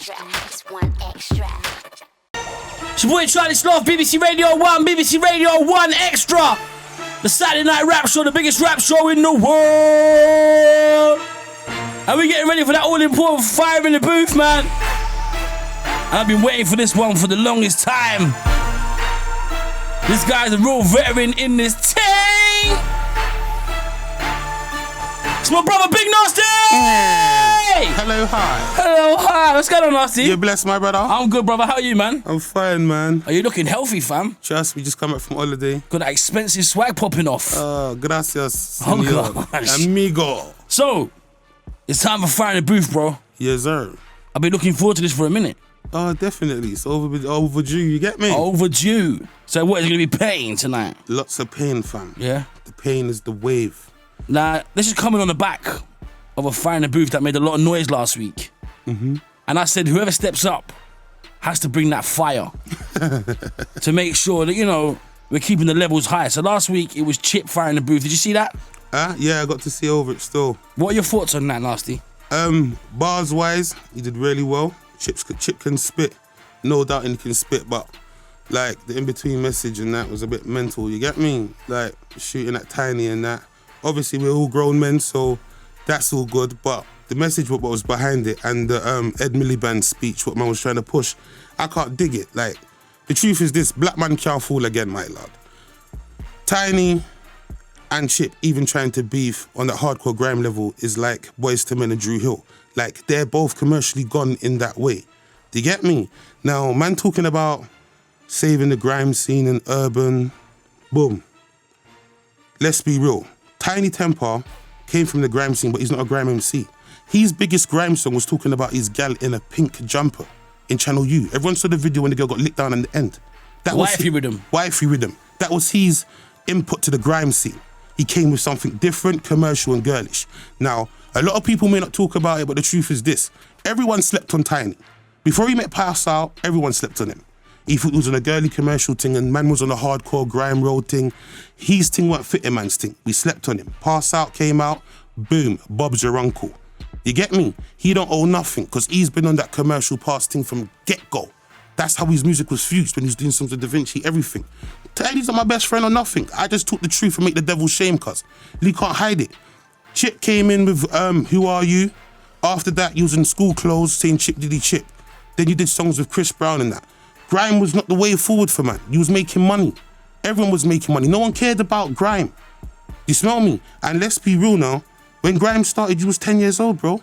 It's one extra. It's your boy Charlie Sloth, BBC Radio 1, BBC Radio 1 Extra. The Saturday Night Rap Show, the biggest rap show in the world. And we're getting ready for that all-important fire in the booth, man. And I've been waiting for this one for the longest time. This guy's a real veteran in this thing. It's my brother, Big Narstie! Hello, hi. Hello, hi. What's going on, Narstie? You blessed, my brother? I'm good, brother. How are you, man? I'm fine, man. Are you looking healthy, fam? Trust me, just come back from holiday. Got that expensive swag popping off. Gracias, Oh, señor. gosh. Amigo. So, it's time for fire in the booth, bro. Yes, sir. I've been looking forward to this for a minute. Oh, definitely. It's overdue, you get me? Overdue. So what is it going to be pain tonight? Lots of pain, fam. Yeah? The pain is the wave. Now, this is coming on the back of a fire in the booth that made a lot of noise last week. Mm-hmm. And I said, whoever steps up has to bring that fire to make sure that, you know, we're keeping the levels high. So last week, it was Chip fire in the booth. Did you see that? Yeah, I got to see over it still. What are your thoughts on that, Narstie? Bars-wise, he did really well. Chip can spit. No doubt he can spit, but like the in-between message and that was a bit mental, you get me? Like shooting at Tiny and that. Obviously we're all grown men, so that's all good, but the message what was behind it and the Ed Miliband speech, what man was trying to push, I can't dig it. Like, the truth is this, black man can't fool again, my lord. Tiny and Chip even trying to beef on that hardcore grime level is like Boyz II Men and Drew Hill. Like, they're both commercially gone in that way. Do you get me? Now, man talking about saving the grime scene and urban, boom. Let's be real. Tiny Temper came from the grime scene, but he's not a grime MC. His biggest grime song was talking about his gal in a pink jumper in Channel U. Everyone saw the video when the girl got licked down in the end. That was Wifey rhythm. Wifey rhythm. That was his input to the grime scene. He came with something different, commercial and girlish. Now, a lot of people may not talk about it, but the truth is this. Everyone slept on Tiny. Before he met Pass Out, everyone slept on him. He thought he was on a girly commercial thing and man was on a hardcore grime road thing. His thing weren't fitting man's thing. We slept on him. Pass Out came out, boom, Bob's your uncle. You get me? He don't owe nothing because he's been on that commercial pass thing from get-go. That's how his music was fused when he was doing songs with Da Vinci, everything. Tiny's not my best friend or nothing. I just talk the truth and make the devil shame, cuz. He can't hide it. Chip came in with Who Are You? After that, you was in school clothes saying Chip Diddy Chip. Then you did songs with Chris Brown and that. Grime was not the way forward for man. You was making money. Everyone was making money. No one cared about grime. You smell me? And let's be real now. When grime started, you was 10 years old, bro.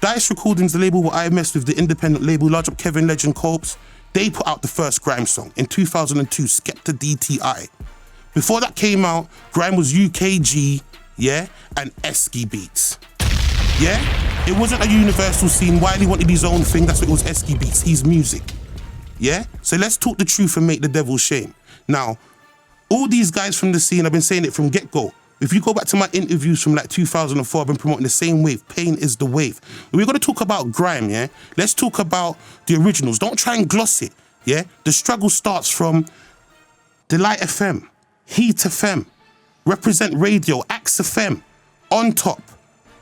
Dice Recordings, the label where I messed with, the independent label, large up Kevin Legend Copes, they put out the first grime song in 2002, Skepta DTI. Before that came out, grime was UKG, yeah, and Esky Beats. Yeah? It wasn't a universal scene. Wiley wanted his own thing, that's what it was, Esky Beats, his music. Yeah? So let's talk the truth and make the devil shame. Now, all these guys from the scene, I've been saying it from get-go. If you go back to my interviews from like 2004, I've been promoting the same wave. Pain is the wave. We're going to talk about grime, yeah? Let's talk about the originals. Don't try and gloss it, yeah? The struggle starts from Delight FM, Heat FM, Represent Radio, Axe FM, On Top,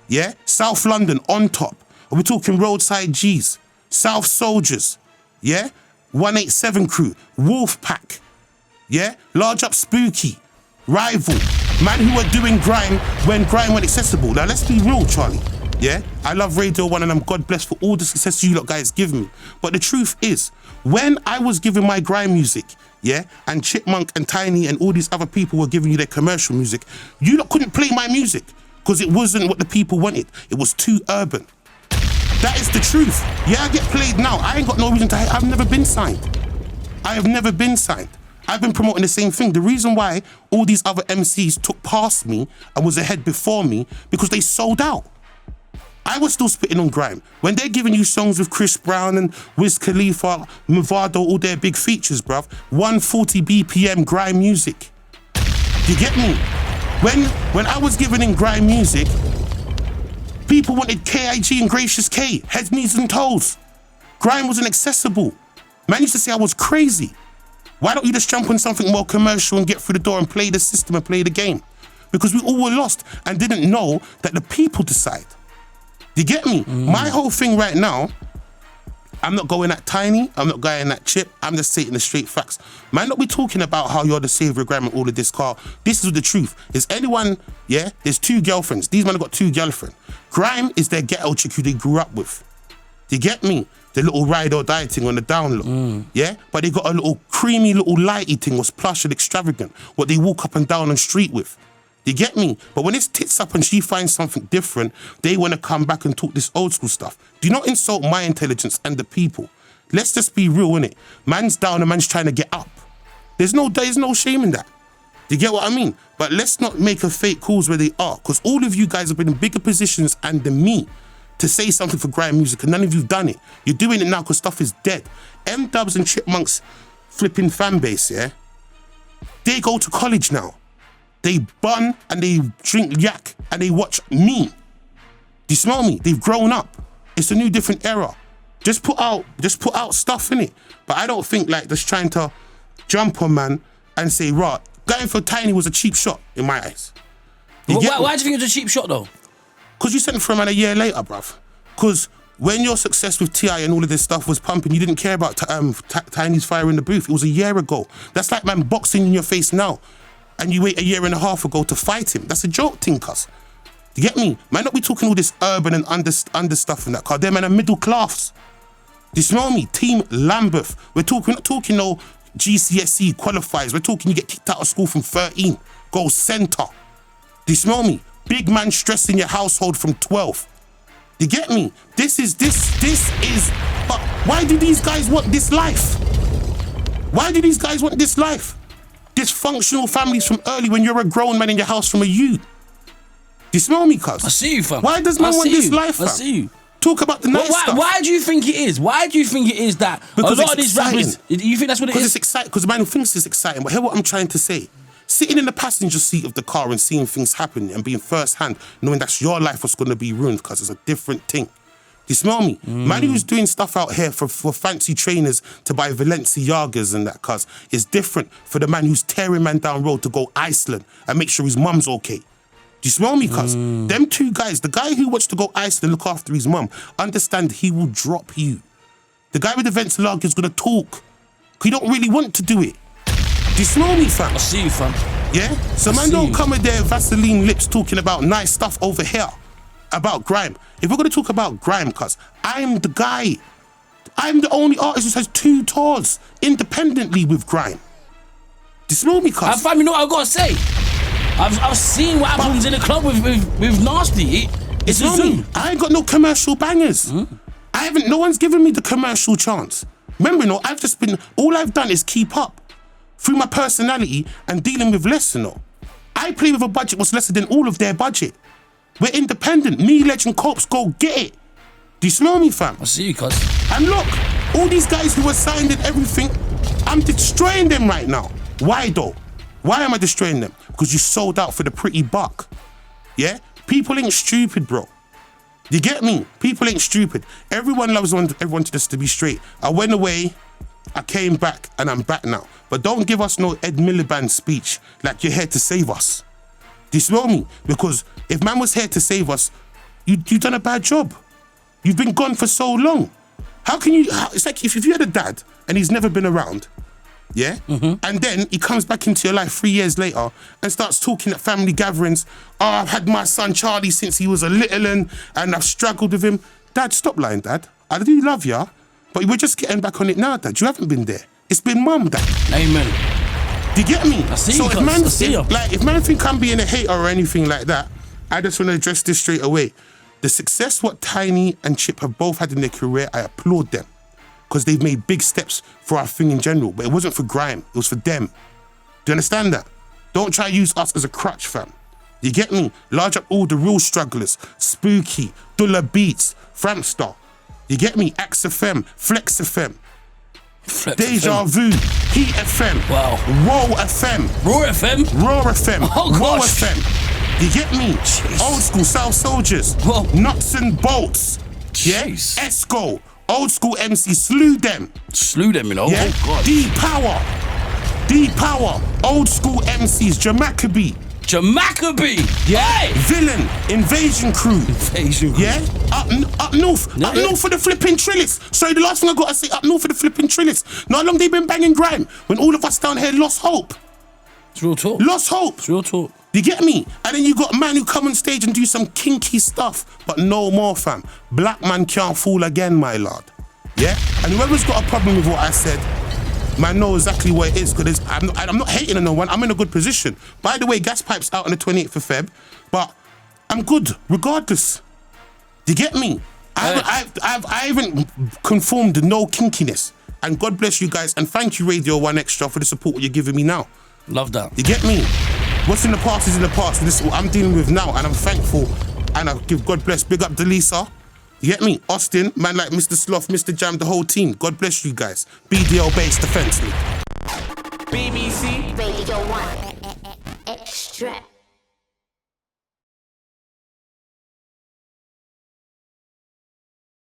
yeah? South London, On Top. We're talking Roadside G's, South Soldiers, yeah? 187 Crew, Wolf Pack, yeah? Large Up Spooky, Rival, man who were doing grime when grime went accessible. Now let's be real, Charlie, yeah? I love Radio 1 and I'm God blessed for all the success you lot guys give me. But the truth is, when I was giving my grime music, yeah, and Chipmunk and Tiny and all these other people were giving you their commercial music, you lot couldn't play my music because it wasn't what the people wanted. It was too urban. That is the truth. Yeah, I get played now. I ain't got no reason to hate. I've never been signed. I have never been signed. I've been promoting the same thing. The reason why all these other MCs took past me and was ahead before me, because they sold out. I was still spitting on grime. When they're giving you songs with Chris Brown and Wiz Khalifa, Mavado, all their big features, bruv, 140 BPM grime music. You get me? When I was giving in grime music, people wanted KIG and Gracious K, heads, knees and toes. Grime wasn't accessible. Man used to say I was crazy. Why don't you just jump on something more commercial and get through the door and play the system and play the game? Because we all were lost and didn't know that the people decide. You get me? My whole thing right now, I'm not going at Tiny. I'm not going at Chip. I'm just stating the straight facts. Man, not be talking about how you're the savior of Grime and all of this car. This is the truth. Is anyone, yeah? There's 2 girlfriends. These men have got 2 girlfriends. Grime is their ghetto chick who they grew up with. You get me? The little ride or die thing on the down low. Yeah? But they got a little creamy little lighty thing what's plush and extravagant. What they walk up and down on the street with. You get me? But when it's tits up and she finds something different, they want to come back and talk this old school stuff. Do not insult my intelligence and the people. Let's just be real, innit? Man's down and man's trying to get up. There's no shame in that. Do you get what I mean? But let's not make a fake calls where they are, because all of you guys have been in bigger positions and than me to say something for grime music, and none of you've done it. You're doing it now because stuff is dead. M-Dubs and Chipmunk's flipping fan base, yeah? They go to college now. They bun and they drink yak and they watch me. Do you smell me? They've grown up. It's a new different era. Just put out stuff in it. But I don't think like just trying to jump on man and say, right, going for Tiny was a cheap shot in my eyes. Why do you think it was a cheap shot though? Because you sent it for a man a year later, bruv. Because when your success with T.I. and all of this stuff was pumping, you didn't care about Tiny's fire in the booth. It was a year ago. That's like man boxing in your face now. And you wait a year and a half ago to fight him. That's a joke thing, cuz. You get me? Might not be talking all this urban and under stuff in that car. They're man a middle class. Do you smell me? Team Lambeth. We're not talking no GCSE qualifiers. We're talking you get kicked out of school from 13. Go centre. Do you smell me? Big man stress in your household from 12. You get me? This is, but why do these guys want this life? Why do these guys want this life? Dysfunctional families from early when you're a grown man in your house from a youth. Do you smell me, cuz? I see you, fam. Why does man want this life, fam? I see you. Talk about the nice stuff. Why do you think it is? Why do you think it is that because a lot of these rappers... You think that's what it is? Because it's exciting. Because the man who thinks it's exciting. But hear what I'm trying to say. Sitting in the passenger seat of the car and seeing things happen and being first hand, knowing that's your life was going to be ruined because it's a different thing. Do you smell me? Man who's doing stuff out here for fancy trainers to buy Balenciagas and that, cuz, is different for the man who's tearing man down road to go Iceland and make sure his mum's okay. Do you smell me, cuz? Them 2 guys, the guy who wants to go Iceland and look after his mum, understand he will drop you. The guy with the Balenciaga is going to talk. He don't really want to do it. Do you smell me, fam? I see you, fam. Yeah? So man don't come with their Vaseline lips talking about nice stuff over here. About grime. If we're going to talk about grime, cuz, I'm the guy. I'm the only artist who has 2 tours independently with grime. Do you smell me, cuz? Fam, you know what I've got to say? I've seen what happens in the club with Narstie. It's a zoom. I ain't got no commercial bangers. No one's given me the commercial chance. Remember, all I've done is keep up through my personality and dealing with less, I play with a budget what's lesser than all of their budget. We're independent. Me, Legend, Corpse, go get it. Do you smell me, fam? I see you, cuz. And look, all these guys who are signed and everything, I'm destroying them right now. Why though? Why am I destroying them? Because you sold out for the pretty buck. Yeah? People ain't stupid, bro. You get me? People ain't stupid. Everyone loves everyone to be straight. I went away, I came back, and I'm back now. But don't give us no Ed Miliband speech like you're here to save us. Do you smell me? Because if man was here to save us, you done a bad job. You've been gone for so long. How can you... It's like if you had a dad and he's never been around, yeah? And then he comes back into your life 3 years later and starts talking at family gatherings. Oh, I've had my son Charlie since he was a little and I've struggled with him. Dad, stop lying, Dad. I do love ya, but we're just getting back on it now, Dad. You haven't been there. It's been mum, Dad. Amen. Do you get me? I see so you, if man think I'm being a hater or anything like that, I just want to address this straight away. The success what Tiny and Chip have both had in their career, I applaud them. Because they've made big steps for our thing in general. But it wasn't for grime, it was for them. Do you understand that? Don't try to use us as a crutch, fam. You get me? Large up all the real strugglers. Spooky, Dulla Beats, Framstar. You get me? Axe FM, Flex FM. Deja Vu, Heat FM, wow. Row FM, Raw FM, Raw FM, oh, Raw gosh. FM. You get me? Jeez. Old school South Soldiers, Whoa. Nuts and Bolts, yeah? Jeez. Esco, old school MC, slew them. Slew them, Yeah? Oh, God. D-Power, old school MCs, Jamaica, Jamaica-B. Yeah. Hey! Villain, Invasion Crew. Invasion Crew. Yeah. Up north. Up north for the flipping Trillis. Sorry, the last thing I got to say, up north for the flipping Trillis. Not how long they been banging grime when all of us down here lost hope. It's real talk. Lost hope. It's real talk. You get me? And then you got a man who come on stage and do some kinky stuff, but no more, fam. Black man can't fool again, my lord. Yeah? And whoever's got a problem with what I said, man, know exactly what it is, because I'm not hating on no one. I'm in a good position. By the way, gas pipe's out on the 28th of Feb, but I'm good regardless. Do you get me? I haven't conformed no kinkiness. And God bless you guys, and thank you Radio 1 Extra for the support you're giving me now. Love that. You get me? What's in the past is in the past, and this is what I'm dealing with now, and I'm thankful, and I give God bless. Big up Delisa. You get me? Austin, man like Mr. Sloth, Mr. Jam, the whole team. God bless you guys. BDL Based Defense League. BBC Radio 1 Extra.